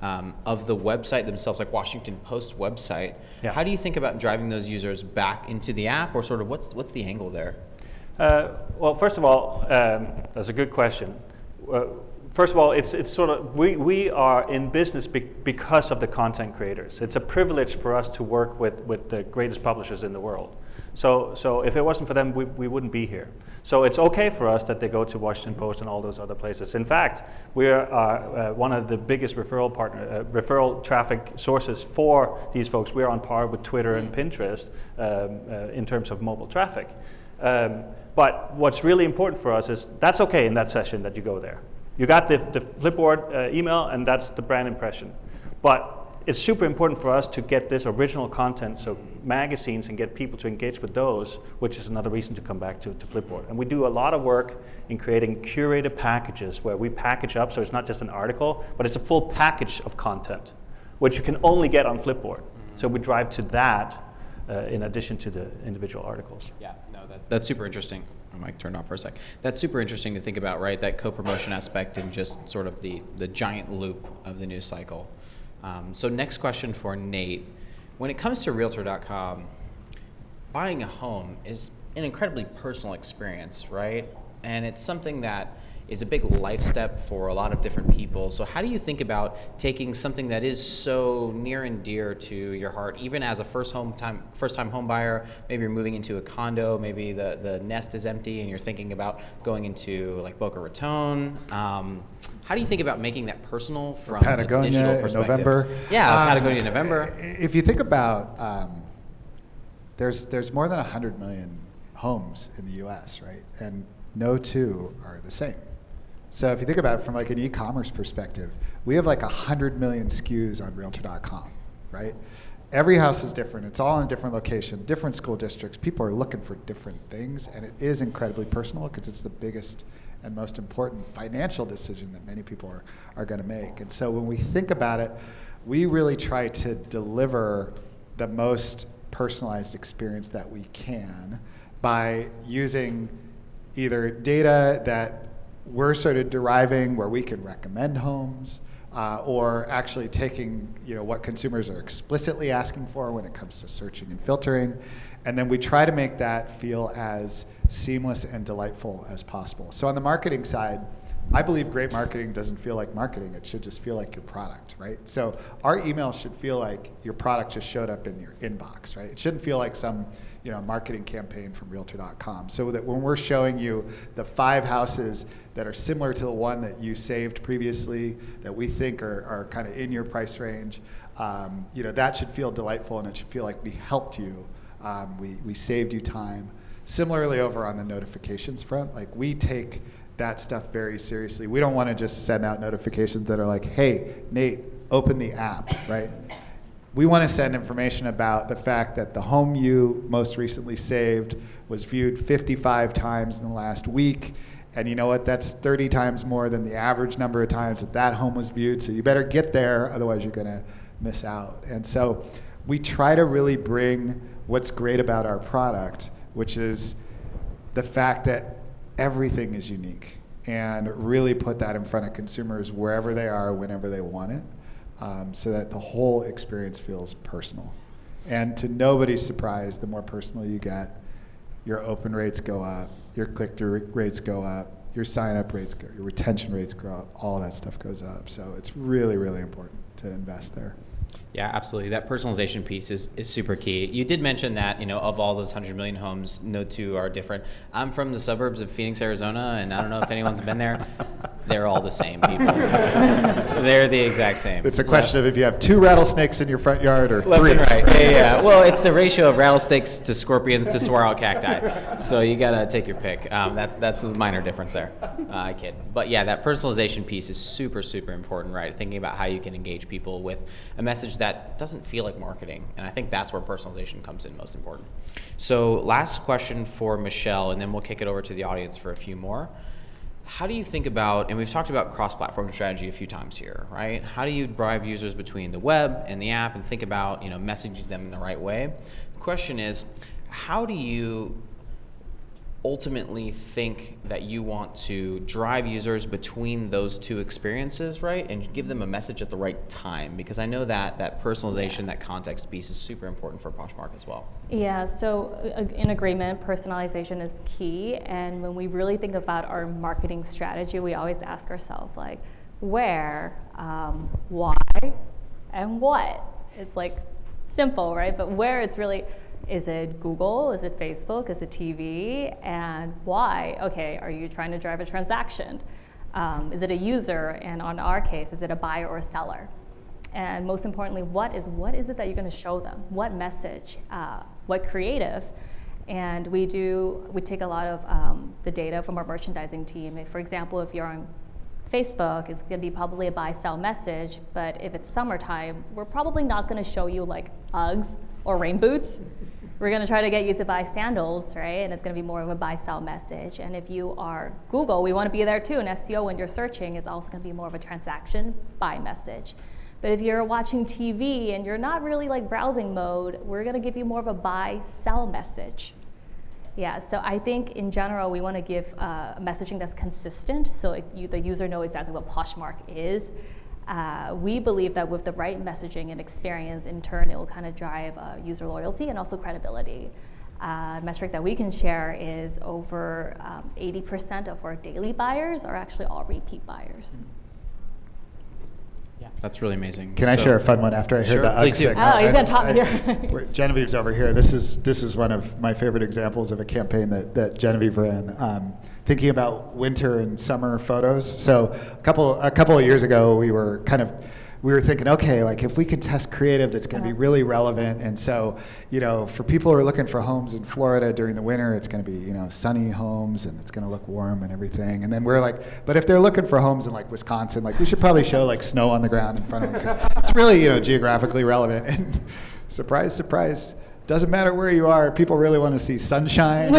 website themselves, like Washington Post website. Yeah. How do you think about driving those users back into the app, or sort of what's the angle there? Well, first of all, that's a good question. First of all, it's sort of we are in business because of the content creators. It's a privilege for us to work with the greatest publishers in the world. So if it wasn't for them, we wouldn't be here. So it's okay for us that they go to Washington Post and all those other places. In fact, we are one of the biggest referral traffic sources for these folks. We are on par with Twitter and Pinterest in terms of mobile traffic. But what's really important for us is that's okay in that session that you go there. You got the Flipboard email, and that's the brand impression. But it's super important for us to get this original content, so magazines, and get people to engage with those, which is another reason to come back to Flipboard. And we do a lot of work in creating curated packages where we package up, so it's not just an article, but it's a full package of content, which you can only get on Flipboard. Mm-hmm. So we drive to that in addition to the individual articles. Yeah, no, that's super interesting. My mic turned off for a sec. That's super interesting to think about, right? That co-promotion aspect and just sort of the giant loop of the news cycle. So next question for Nate. When it comes to Realtor.com, buying a home is an incredibly personal experience, right? And it's something that is a big life step for a lot of different people. So how do you think about taking something that is so near and dear to your heart, even as a first-time home buyer? Maybe you're moving into a condo, maybe the nest is empty and you're thinking about going into like Boca Raton. How do you think about making that personal from Patagonia a digital in perspective? November. Patagonia in November. If you think about, there's more than 100 million homes in the U.S., right? And no two are the same. So if you think about it from like an e-commerce perspective, we have like 100 million SKUs on Realtor.com, right? Every house is different. It's all in a different location, different school districts. People are looking for different things, and it is incredibly personal because it's the biggest and most important financial decision that many people are going to make. And so when we think about it, we really try to deliver the most personalized experience that we can by using either data that we're sort of deriving where we can recommend homes, or actually taking what consumers are explicitly asking for when it comes to searching and filtering, and then we try to make that feel as seamless and delightful as possible. So on the marketing side, I believe great marketing doesn't feel like marketing. It should just feel like your product, right? So our email should feel like your product just showed up in your inbox, right? It shouldn't feel like some marketing campaign from Realtor.com. So that when we're showing you the 5 houses that are similar to the one that you saved previously, that we think are kind of in your price range, that should feel delightful, and it should feel like we helped you. We saved you time. Similarly, over on the notifications front, like we take that stuff very seriously. We don't want to just send out notifications that are like, hey, Nate, open the app, right? We want to send information about the fact that the home you most recently saved was viewed 55 times in the last week. And you know what? That's 30 times more than the average number of times that home was viewed. So you better get there, otherwise you're going to miss out. And so we try to really bring what's great about our product, which is the fact that everything is unique, and really put that in front of consumers wherever they are, whenever they want it, so that the whole experience feels personal. And to nobody's surprise, the more personal you get, your open rates go up, your click-through rates go up, your sign-up rates go, your retention rates go up, all that stuff goes up. So it's really, really important to invest there. Yeah, absolutely. That personalization piece is super key. You did mention that, of all those 100 million homes, no two are different. I'm from the suburbs of Phoenix, Arizona, and I don't know if anyone's been there. They're all the same people. They're the exact same. It's a question of if you have 2 rattlesnakes in your front yard or 3. Left and right. Yeah. Well, it's the ratio of rattlesnakes to scorpions to swirl cacti. So you gotta take your pick. That's a minor difference there. I kid. But yeah, that personalization piece is super, super important, right? Thinking about how you can engage people with a message that doesn't feel like marketing. And I think that's where personalization comes in most important. So last question for Michelle, and then we'll kick it over to the audience for a few more. How do you think about, and we've talked about cross-platform strategy a few times here, right? How do you drive users between the web and the app and think about, messaging them in the right way? The question is, how do you ultimately think that you want to drive users between those two experiences, right? And give them a message at the right time? Because I know that personalization, that context piece is super important for Poshmark as well. Yeah, so in agreement, personalization is key. And when we really think about our marketing strategy, we always ask ourselves, like, where, why, and what? It's like simple, right? But where it's really, is it Google? Is it Facebook? Is it TV? And why? Okay, are you trying to drive a transaction? Is it a user? And on our case, is it a buyer or a seller? And most importantly, what is it that you're going to show them? What message? What creative? And we take a lot of the data from our merchandising team. For example, if you're on Facebook, it's going to be probably a buy-sell message, but if it's summertime, we're probably not going to show you like Uggs or rain boots. We're going to try to get you to buy sandals, right? And it's going to be more of a buy-sell message. And if you are Google, we want to be there too. And SEO, when you're searching, is also going to be more of a transaction buy message. But if you're watching TV and you're not really like browsing mode, we're going to give you more of a buy-sell message. Yeah, so I think in general, we want to give messaging that's consistent, so the user know exactly what Poshmark is. We believe that with the right messaging and experience, in turn, it will kind of drive user loyalty and also credibility. metric that we can share is over 80% of our daily buyers are actually all repeat buyers. Yeah, that's really amazing. Can I share a fun one after I heard Sure, the UGG please do. segment? Oh, he's gonna talk here. Genevieve's over here. This is one of my favorite examples of a campaign that Genevieve ran. Thinking about winter and summer photos. So a couple of years ago, we were thinking, okay, like if we can test creative that's going to be really relevant, and so, for people who are looking for homes in Florida during the winter, it's going to be, sunny homes, and it's going to look warm and everything. And then we're like, but if they're looking for homes in like Wisconsin, like we should probably show like snow on the ground in front of them because it's really, geographically relevant. And surprise, surprise, doesn't matter where you are, people really want to see sunshine.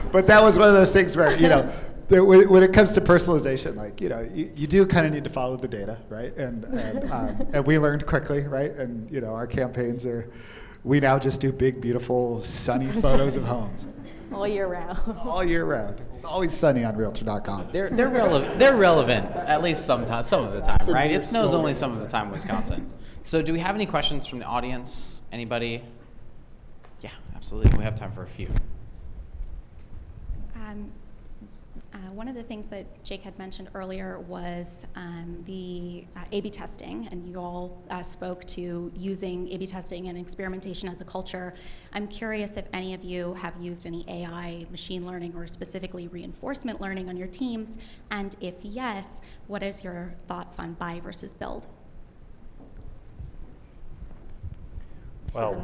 But that was one of those things where, when it comes to personalization, like, you do kind of need to follow the data, right? And we learned quickly, right? And, our campaigns we now just do big, beautiful, sunny photos of homes. All year round. All year round. It's always sunny on Realtor.com. They're relevant at least some of the time, right? It snows only some of the time in Wisconsin. So do we have any questions from the audience? Anybody? Yeah, absolutely. We have time for a few. One of the things that Jake had mentioned earlier was the A/B testing, and you all spoke to using A/B testing and experimentation as a culture. I'm curious if any of you have used any AI, machine learning, or specifically reinforcement learning on your teams, and if yes, what is your thoughts on buy versus build? Well,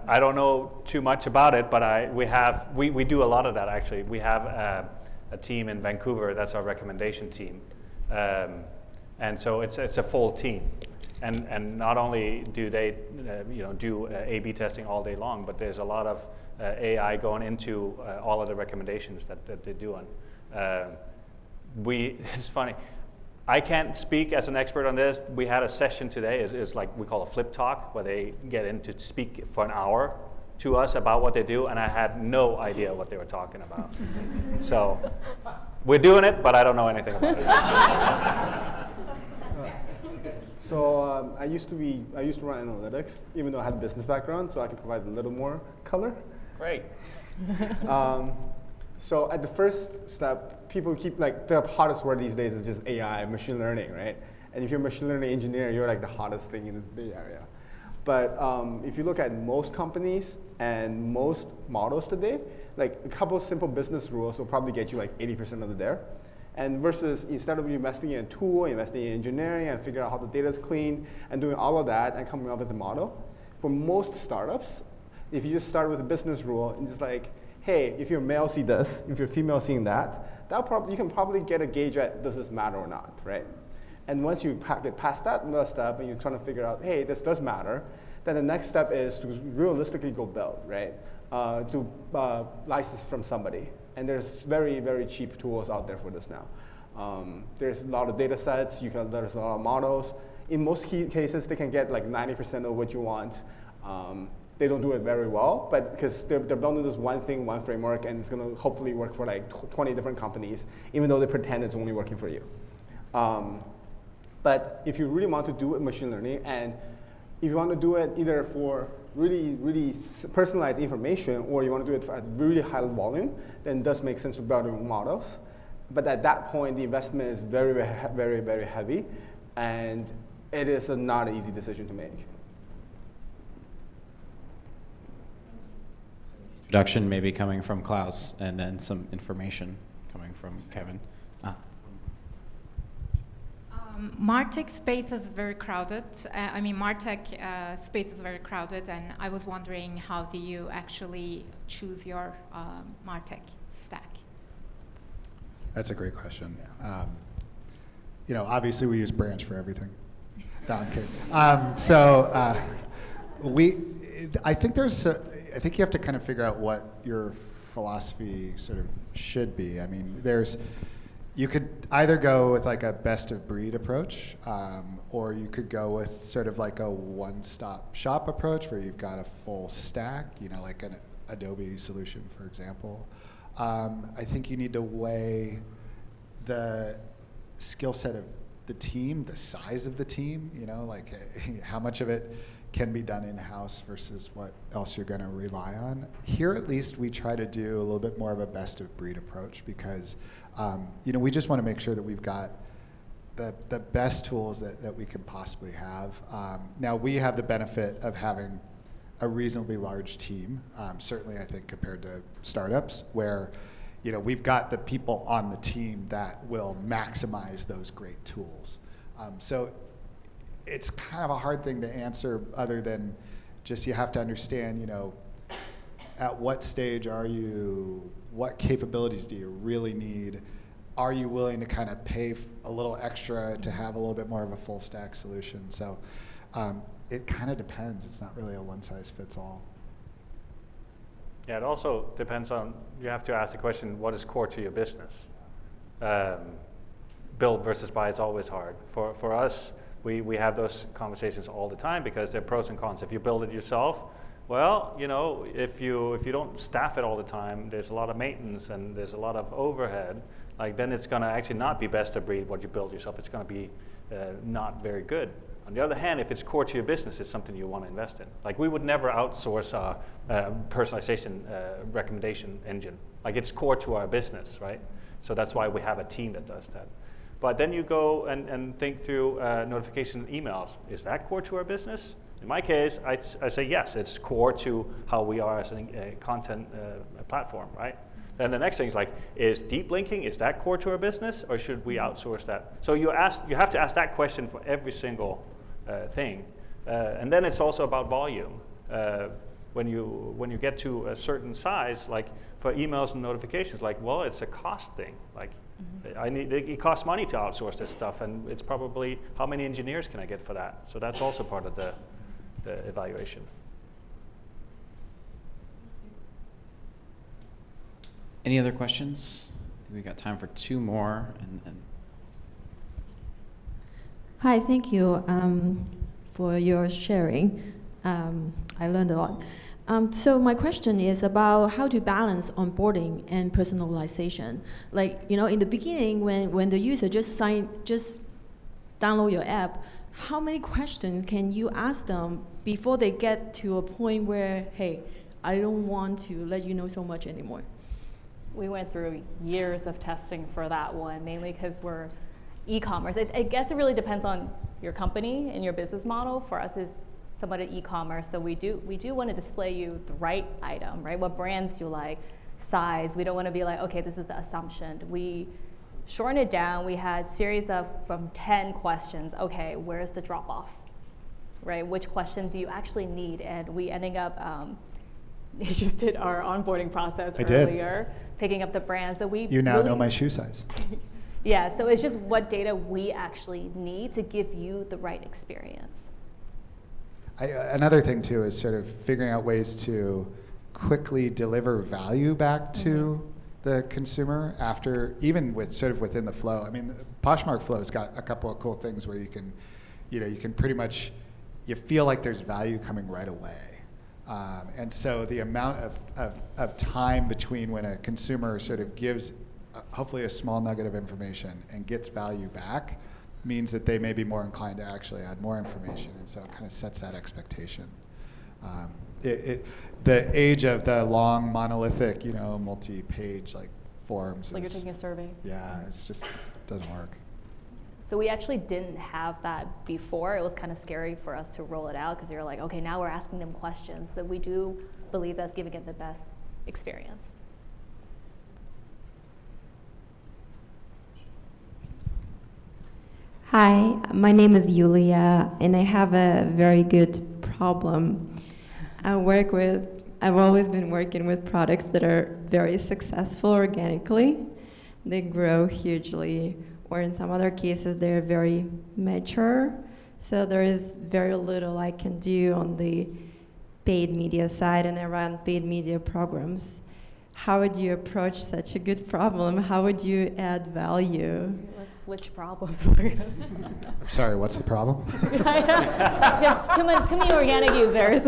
I don't know too much about it, but we do a lot of that actually. We have a team in Vancouver that's our recommendation team, and so it's a full team, and not only do they do A/B testing all day long, but there's a lot of AI going into all of the recommendations that they do on. It's funny. I can't speak as an expert on this. We had a session today, is like we call a flip talk, where they get in to speak for an hour to us about what they do, and I had no idea what they were talking about. So we're doing it, but I don't know anything about it. So I used to run analytics, even though I had a business background, so I can provide a little more color. Great. So at the first step, people keep the hottest word these days is just AI, machine learning, right? And if you're a machine learning engineer, you're like the hottest thing in this Bay Area. But if you look at most companies and most models today, like a couple of simple business rules will probably get you like 80% of the there. And versus instead of investing in a tool, investing in engineering and figuring out how the data is clean and doing all of that and coming up with a model, for most startups, if you just start with a business rule and just like, hey, if you're male, see this. If you're female, seeing that, you can probably get a gauge at does this matter or not, right? And once you get past that step and you're trying to figure out, hey, this does matter, then the next step is to realistically go build, right? To license from somebody. And there's very, very cheap tools out there for this now. There's a lot of data sets, there's a lot of models. In most cases, they can get like 90% of what you want. They don't do it very well, but because they're building this one thing, one framework, and it's going to hopefully work for like 20 different companies, even though they pretend it's only working for you. But if you really want to do machine learning, and if you want to do it either for really, really personalized information, or you want to do it at really high volume, then it does make sense to build your own models. But at that point, the investment is very, very, very heavy, and it is not an easy decision to make. Introduction maybe coming from Klaus, and then some information coming from Kevin. MarTech space is very crowded. MarTech space is very crowded, and I was wondering, how do you actually choose your MarTech stack? That's a great question. Obviously we use Branch for everything. No, I'm kidding. I think you have to kind of figure out what your philosophy sort of should be. I mean, you could either go with like a best of breed approach, or you could go with sort of like a one-stop shop approach where you've got a full stack, like an Adobe solution, for example. I think you need to weigh the skill set of the team, the size of the team, like how much of it can be done in-house versus what else you're going to rely on. Here, at least, we try to do a little bit more of a best-of-breed approach because, we just want to make sure that we've got the best tools that we can possibly have. Now, we have the benefit of having a reasonably large team, certainly I think compared to startups, where we've got the people on the team that will maximize those great tools. So it's kind of a hard thing to answer other than just you have to understand, at what stage are you, what capabilities do you really need? Are you willing to kind of pay a little extra to have a little bit more of a full stack solution? So it kind of depends. It's not really a one-size-fits-all. Yeah, it also depends on, you have to ask the question, what is core to your business? Build versus buy is always hard. For us, we have those conversations all the time because there are pros and cons. If you build it yourself, well, if you don't staff it all the time, there's a lot of maintenance and there's a lot of overhead. Like then it's going to actually not be best of breed what you build yourself. It's going to be not very good. On the other hand, if it's core to your business, it's something you want to invest in. Like we would never outsource a personalization recommendation engine. Like it's core to our business, right? So that's why we have a team that does that. But then you go and think through notification emails. Is that core to our business? In my case, I say yes, it's core to how we are as a content platform, right? Then the next thing is like, is deep linking, is that core to our business, or should we outsource that? So you have to ask that question for every single thing. And then it's also about volume. When you get to a certain size, like for emails and notifications, like, well, it's a cost thing. Like, it costs money to outsource this stuff, and it's probably how many engineers can I get for that? So that's also part of the evaluation. Any other questions? We got time for two more. And Hi, thank you for your sharing. I learned a lot. So my question is about how to balance onboarding and personalization. Like, in the beginning, when the user just download your app, how many questions can you ask them before they get to a point where, hey, I don't want to let you know so much anymore? We went through years of testing for that one, mainly because we're e-commerce. I guess it really depends on your company and your business model. For us, is somewhat e-commerce, so we do want to display you the right item, right? What brands you like, size. We don't want to be like, okay, this is the assumption. We shortened it down. We had series of from 10 questions. Okay, where's the drop off, right? Which question do you actually need? And we ending up. They just did our onboarding process earlier, picking up the brands that we. You now really know my shoe size. Yeah, so it's just what data we actually need to give you the right experience. Another thing too is sort of figuring out ways to quickly deliver value back to the consumer after, even with sort of within the flow. I mean, the Poshmark flow's got a couple of cool things where you can pretty much, you feel like there's value coming right away. And so the amount of time between when a consumer sort of gives hopefully a small nugget of information and gets value back means that they may be more inclined to actually add more information, and so it kind of sets that expectation. The age of the long monolithic, multi-page like forms. Like you're taking a survey. Yeah, it's just doesn't work. So we actually didn't have that before. It was kind of scary for us to roll it out because you're like, okay, now we're asking them questions, but we do believe that's giving it the best experience. Hi, my name is Yulia, and I have a very good problem. I've always been working with products that are very successful organically. They grow hugely, or in some other cases, they're very mature. So there is very little I can do on the paid media side, and I run paid media programs. How would you approach such a good problem? How would you add value? Let's switch problems for you. I'm sorry, what's the problem? Just too many organic users.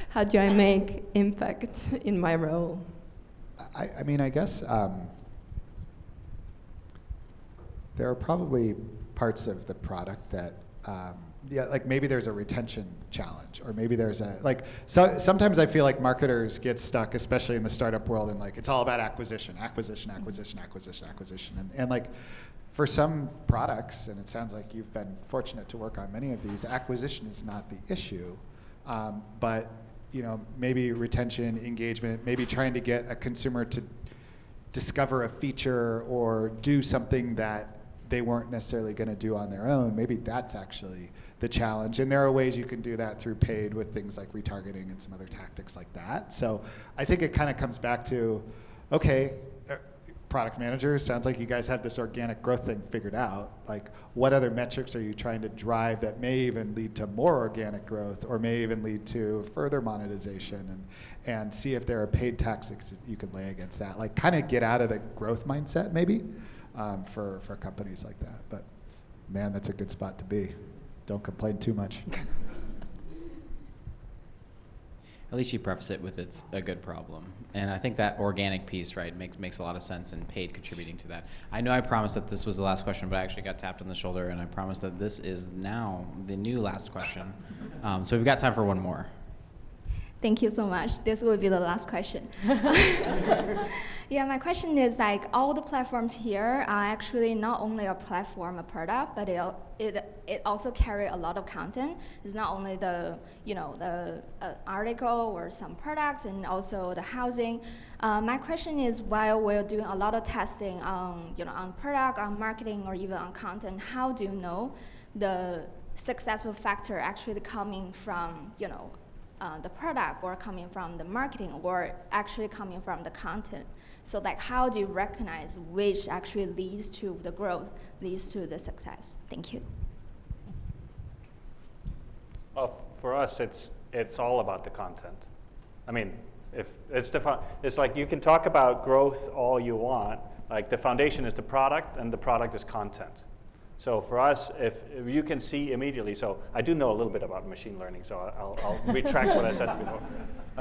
How do I make impact in my role? I mean, I guess there are probably parts of the product that, like maybe there's a retention challenge, or maybe there's sometimes I feel like marketers get stuck, especially in the startup world, and like it's all about acquisition, and like for some products, and it sounds like you've been fortunate to work on many of these, acquisition is not the issue, but maybe retention, engagement, maybe trying to get a consumer to discover a feature or do something that they weren't necessarily going to do on their own. Maybe that's actually the challenge. And there are ways you can do that through paid with things like retargeting and some other tactics like that. So I think it kind of comes back to, okay, product managers, sounds like you guys have this organic growth thing figured out. Like, what other metrics are you trying to drive that may even lead to more organic growth, or may even lead to further monetization, and see if there are paid tactics that you can lay against that. Like, kind of get out of the growth mindset, maybe. For companies like that. But man, that's a good spot to be. Don't complain too much. At least you preface it with it's a good problem. And I think that organic piece, right, makes a lot of sense, and paid contributing to that. I know I promised that this was the last question, but I actually got tapped on the shoulder, and I promised that this is now the new last question. So we've got time for one more. Thank you so much. This will be the last question. Yeah, my question is, like, all the platforms here are actually not only a platform, a product, but it also carry a lot of content. It's not only the article or some products, and also the housing. My question is, while we're doing a lot of testing on product, on marketing, or even on content, how do you know the successful factor actually coming from the product, or coming from the marketing, or actually coming from the content? So like, how do you recognize which actually leads to the growth, leads to the success? Thank you. Well, for us, it's all about the content. I mean, if it's like, you can talk about growth all you want. Like, the foundation is the product, and the product is content. So for us, if you can see immediately, so I do know a little bit about machine learning, so I'll retract what I said before.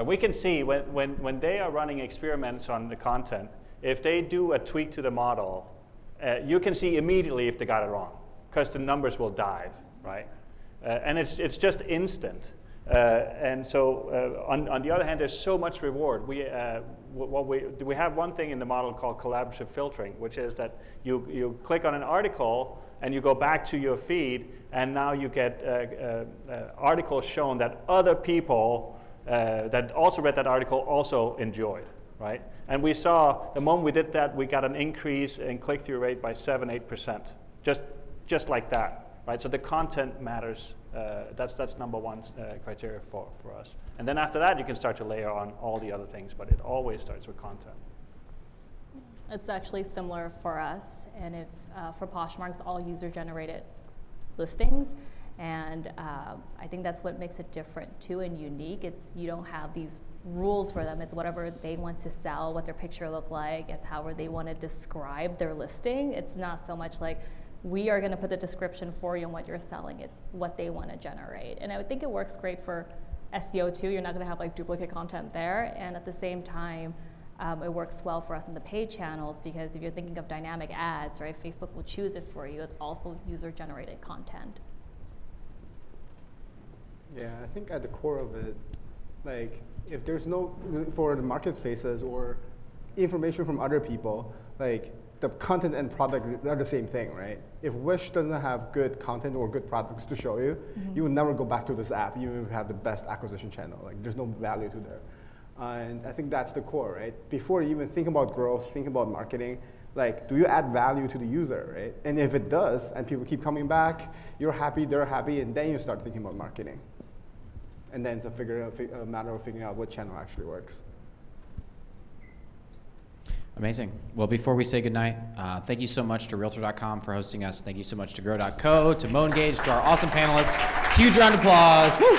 We can see when they are running experiments on the content, if they do a tweak to the model, you can see immediately if they got it wrong, because the numbers will dive, right? And it's just instant. And so on the other hand, there's so much reward. We have one thing in the model called collaborative filtering, which is that you click on an article and you go back to your feed, and now you get articles shown that other people that also read that article also enjoyed, right? And we saw the moment we did that, we got an increase in click-through rate by 7-8%, just like that, right? So the content matters. That's number one criteria for us. And then after that, you can start to layer on all the other things, but it always starts with content. It's actually similar for us, and if for Poshmark, it's all user-generated listings, and I think that's what makes it different too and unique. You don't have these rules for them. It's whatever they want to sell, what their picture look like, as however they want to describe their listing. It's not so much like, we are going to put the description for you on what you're selling. It's what they want to generate. And I would think it works great for SEO too. You're not going to have like duplicate content there. And at the same time, it works well for us in the paid channels, because if you're thinking of dynamic ads, right, Facebook will choose it for you. It's also user-generated content. Yeah, I think at the core of it, like, if there's no, for the marketplaces or information from other people, like, the content and product are the same thing, right? If Wish doesn't have good content or good products to show you, you will never go back to this app, even if you have the best acquisition channel. Like, there's no value to there. And I think that's the core, right? Before you even think about growth, think about marketing, like, do you add value to the user, right? And if it does, and people keep coming back, you're happy, they're happy, and then you start thinking about marketing. And then it's a matter of figuring out what channel actually works. Amazing. Well, before we say goodnight, thank you so much to Realtor.com for hosting us. Thank you so much to Grow.co, to MoEngage, to our awesome panelists. Huge round of applause. Woo!